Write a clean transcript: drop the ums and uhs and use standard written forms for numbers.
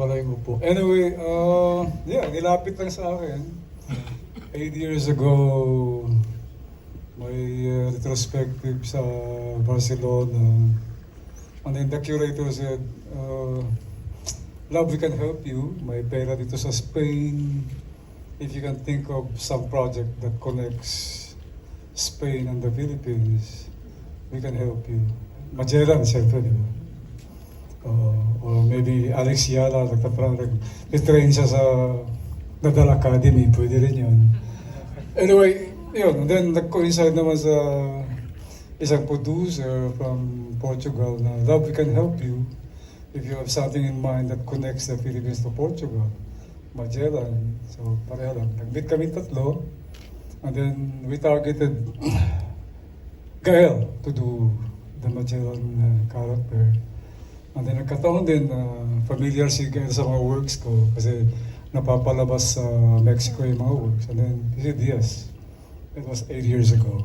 pala yung upo. Anyway, nilapit lang sa akin. 8 years ago, may retrospective sa Barcelona. And then the curator said, Love, we can help you. May pera dito sa Spain. If you can think of some project that connects Spain and the Philippines, we can help you. Magellan, siyempre, di ba? Or maybe Alex Yala, nag-train siya sa Nadal Academy, pwede rin yun. Anyway, yun. Then nag-coincide naman sa isang producer from Portugal na, Love, we can help you if you have something in mind that connects the Philippines to Portugal. Magellan. So, pareha lang. Nag-meet kami tatlo. And then, we targeted Gael to do the Magellan character. And then, nagkataon din familiar si Gael sa mga works ko kasi napapalabas sa Mexico yung mga works. And then, he said yes. It was 8 years ago.